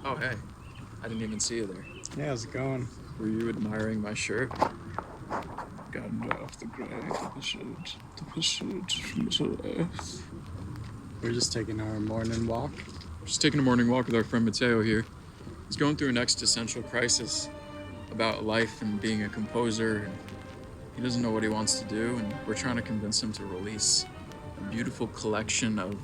Oh, hey. I didn't even see you there. Yeah, how's it going? Were you admiring my shirt? Gandalf the Grey, the pursuit from Middle Earth. We're just taking our morning walk. Just taking a morning walk with our friend Mateo here. He's going through an existential crisis about life and being a composer. And he doesn't know what he wants to do, and we're trying to convince him to release a beautiful collection of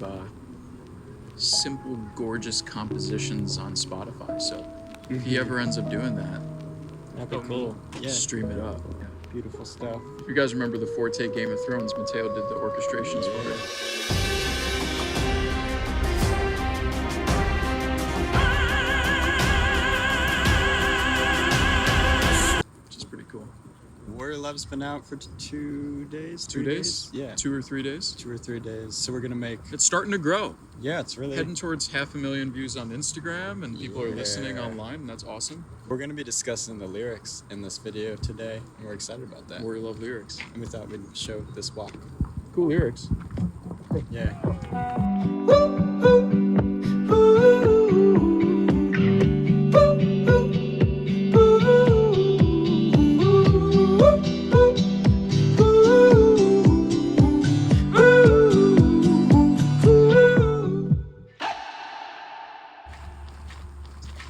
simple, gorgeous compositions on Spotify. So if he ever ends up doing that, That'd be cool. Yeah, stream it up. beautiful stuff. If you guys remember the Forte Game of Thrones, Mateo did the orchestrations for it. Which is pretty cool. Warrior Love's been out for 2 days? 2 days? Yeah. 2 or 3 days? 2 or 3 days. So we're gonna make... It's starting to grow. Yeah, it's really... Heading towards 500,000 views on Instagram, and people are listening online, and that's awesome. We're gonna be discussing the lyrics in this video today, and we're excited about that. Warrior Love lyrics. And we thought we'd show this walk. Cool lyrics. Yeah.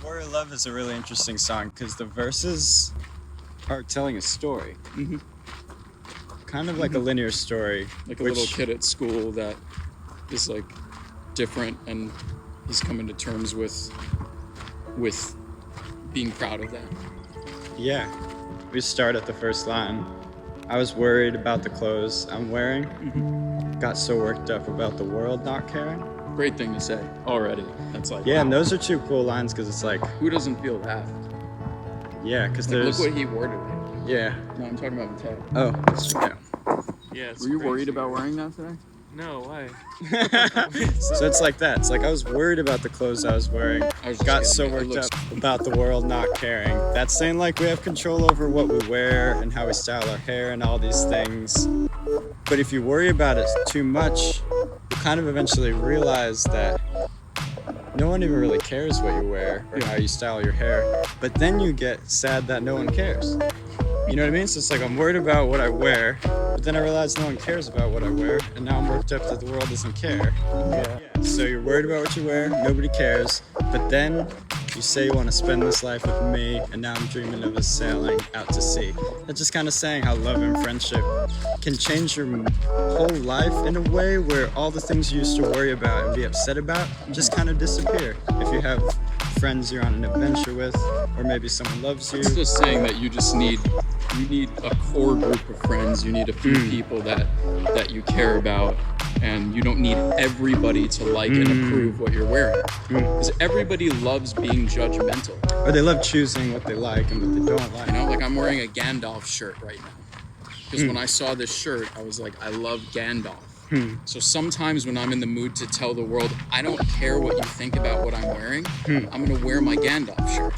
Warrior Love is a really interesting song because the verses are telling a story. Kind of like a linear story. Like a little kid at school that is like different, and he's coming to terms with being proud of that. Yeah. We start at the first line. I was worried about the clothes I'm wearing. Got so worked up about the world not caring. Great thing to say already. That's like, Yeah, and those are two cool lines because it's like, who doesn't feel that? yeah, because Like, there's... look what he wore today. Yeah. No, I'm talking about Mateo. Oh, that's true. Yeah. Were you worried about wearing that today? No, why? So it's like that. It's like I was worried about the clothes I was wearing. I was just Got kidding. so It worked looks- up about the world not caring. That's saying like we have control over what we wear and how we style our hair and all these things. But if you worry about it too much, you kind of eventually realize that no one even really cares what you wear or how you style your hair. But then you get sad that no one cares. You know what I mean? So it's like I'm worried about what I wear, but then I realize no one cares about what I wear, and now I'm worked up that the world doesn't care. Yeah. So you're worried about what you wear, nobody cares, but then you say you want to spend this life with me, and now I'm dreaming of us sailing out to sea. That's just kind of saying how love and friendship can change your whole life in a way where all the things you used to worry about and be upset about just kind of disappear. If you have friends you're on an adventure with, or maybe someone loves you. It's just saying that you need a core group of friends. You need a few people that you care about, and you don't need everybody to like and approve what you're wearing. Because everybody loves being judgmental. Or they love choosing what they like and what they don't like. You know, like I'm wearing a Gandalf shirt right now. Because when I saw this shirt, I was like, I love Gandalf. So sometimes when I'm in the mood to tell the world, I don't care what you think about what I'm wearing, I'm gonna wear my Gandalf shirt.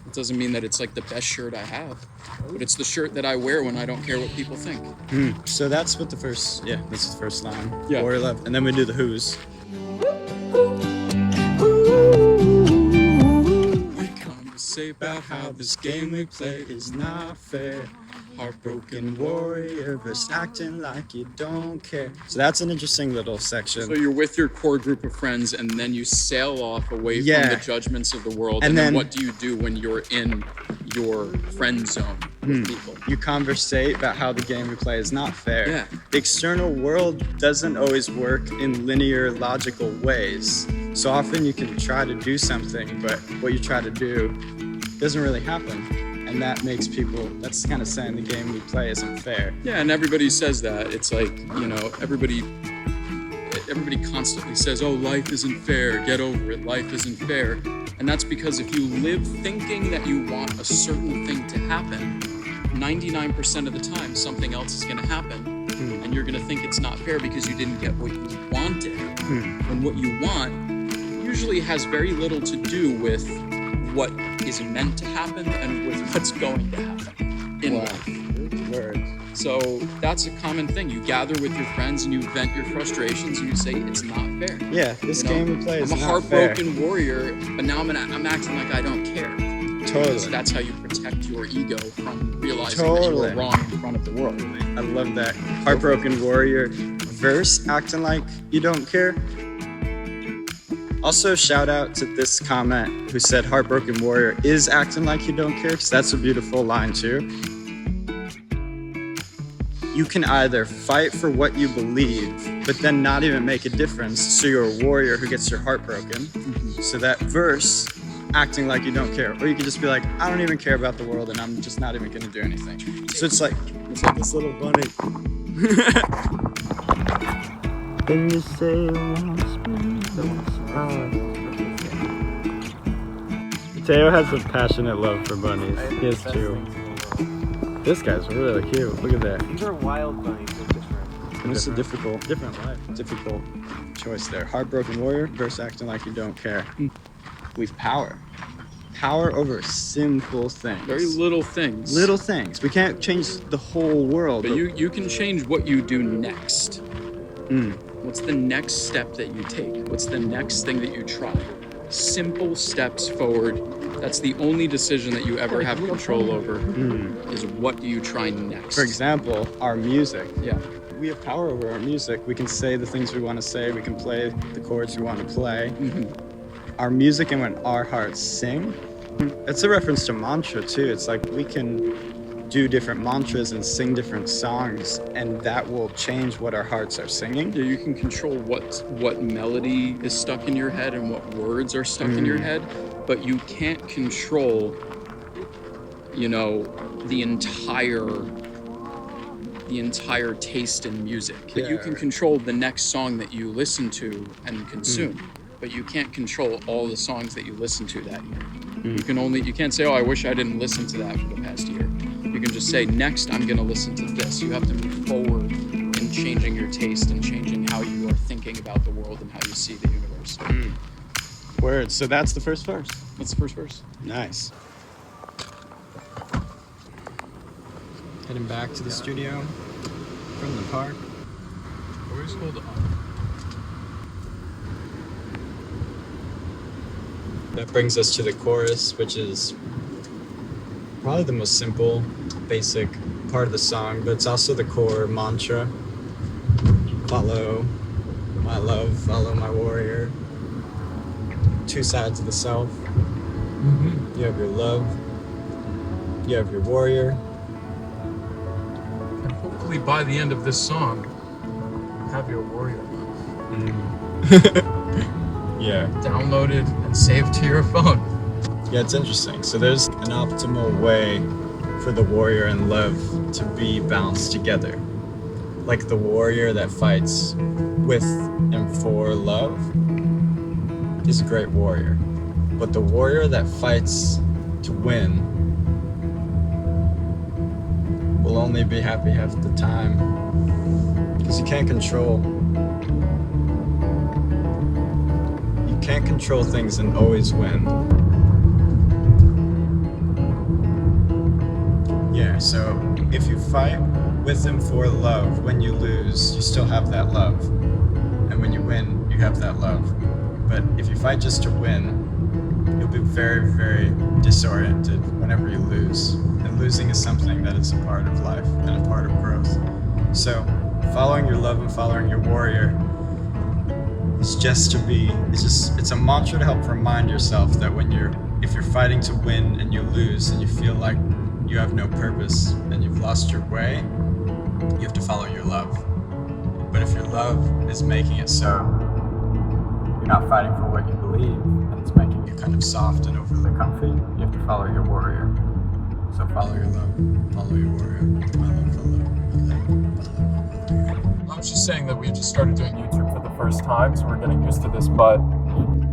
It doesn't mean that it's like the best shirt I have, but it's the shirt that I wear when I don't care what people think. So that's what this is the first line. Yeah. Warrior Love. And then we do the who's. We come to say about how this game we play is not fair. Heartbroken warrior versus acting like you don't care. So that's an interesting little section. So you're with your core group of friends, and then you sail off away Yeah. from the judgments of the world. And And then then- what do you do when you're in your friend zone with people? You conversate about how the game we play is not fair. Yeah. The external world doesn't always work in linear, logical ways. So often you can try to do something, but what you try to do doesn't really happen. And that makes people, that's kind of saying the game we play isn't fair. Yeah, and everybody says that. It's like, you know, everybody constantly says, oh, life isn't fair, get over it, life isn't fair. And that's because if you live thinking that you want a certain thing to happen, 99% of the time something else is gonna happen and you're gonna think it's not fair because you didn't get what you wanted. And what you want usually has very little to do with what is meant to happen and with what's going to happen in life. Word. So that's a common thing. You gather with your friends and you vent your frustrations and you say it's not fair. Yeah, this game we play is I'm a not heartbroken warrior, but now I'm acting like I don't care. Totally. So that's how you protect your ego from realizing that you Totally. were wrong in front of the world. I love that heartbroken warrior verse, acting like you don't care. Also, shout out to this comment who said heartbroken warrior is acting like you don't care, because that's a beautiful line too. You can either fight for what you believe, but then not even make a difference, so you're a warrior who gets your heart broken. So that verse, acting like you don't care. Or you could just be like, I don't even care about the world and I'm just not even gonna do anything. So it's like this little bunny. Can you say Teo has a passionate love for bunnies. He has two. This guy's really cute. Look at that. These are wild bunnies. And it's a difficult choice there. Heartbroken warrior versus acting like you don't care. We've power over simple things. Very little things. Little things. We can't change the whole world. But you can change what you do next. What's the next step that you take? What's the next thing that you try? Simple steps forward. That's the only decision that you ever have control over, is what do you try next? For example, our music. Yeah. We have power over our music. We can say the things we want to say. We can play the chords we want to play. Our music and when our hearts sing. It's a reference to mantra too. It's like we can do different mantras and sing different songs, and that will change what our hearts are singing. Yeah, you can control what melody is stuck in your head and what words are stuck in your head, but you can't control, the entire taste in music. But you can control the next song that you listen to and consume. But you can't control all the songs that you listen to that year. You can't say, oh, I wish I didn't listen to that for the past year. You can just say, next I'm gonna listen to this. You have to move forward in changing your taste and changing how you are thinking about the world and how you see the universe. Word. So that's the first verse. That's the first verse. Nice. Heading back to the studio from the park. Always hold on. That brings us to the chorus, which is probably the most simple, basic part of the song, but it's also the core mantra. Follow my love, follow my warrior. Two sides of the self. You have your love, you have your warrior. And hopefully by the end of this song, you have your warrior Yeah. downloaded and saved to your phone. Yeah, it's interesting. So there's an optimal way for the warrior and love to be balanced together. Like the warrior that fights with and for love is a great warrior. But the warrior that fights to win will only be happy half the time. Because you can't control things and always win. Yeah, so if you fight with and for love, when you lose, you still have that love. And when you win, you have that love. But if you fight just to win, you'll be very, very disoriented whenever you lose. And losing is something that is a part of life and a part of growth. So following your love and following your warrior is it's a mantra to help remind yourself that if you're fighting to win and you lose and you feel like you have no purpose and you've lost your way, you have to follow your love. But if your love is making it so you're not fighting for what you believe and it's making you kind of soft and overly comfy, you have to follow your warrior. So follow your love, follow your warrior. My love, follow. I was just saying that we just started doing YouTube for the first time, so we're getting used to this, but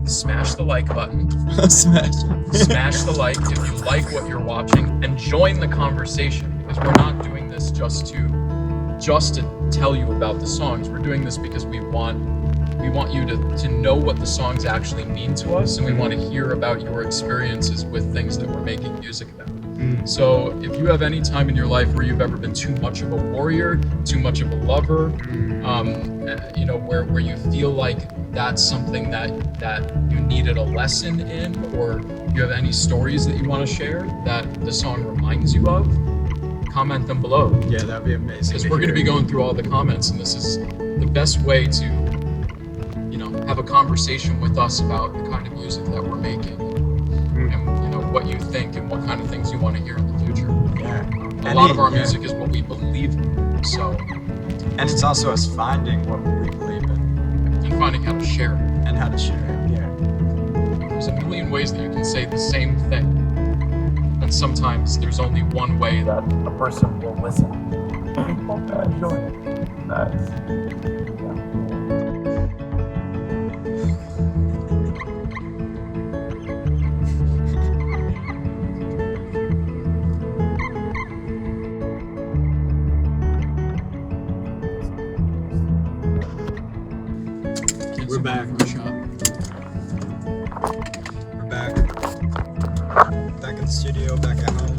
smash the like button. Smash it. Smash the like if you like what you're watching, and join the conversation, because we're not doing this just to just to tell you about the songs. We're doing this because we want you to know what the songs actually mean to us, and we want to hear about your experiences with things that we're making music about. So if you have any time in your life where you've ever been too much of a warrior, too much of a lover, where you feel like that's something that you needed a lesson in, or you have any stories that you want to share that the song reminds you of, comment them below. Yeah, that'd be amazing. Because we're going to be going through all the comments, and this is the best way to, have a conversation with us about the kind of music that we're making, and what you think and what kind of things you want to hear in the future. Yeah. A lot of our music is what we believe in, so. And it's also us finding what we believe in. And finding how to share it. And how to share it, yeah. There's a million ways that you can say the same thing, and sometimes there's only one way that a person will listen. Nice. We're back. We're back. Back in the studio, back at home.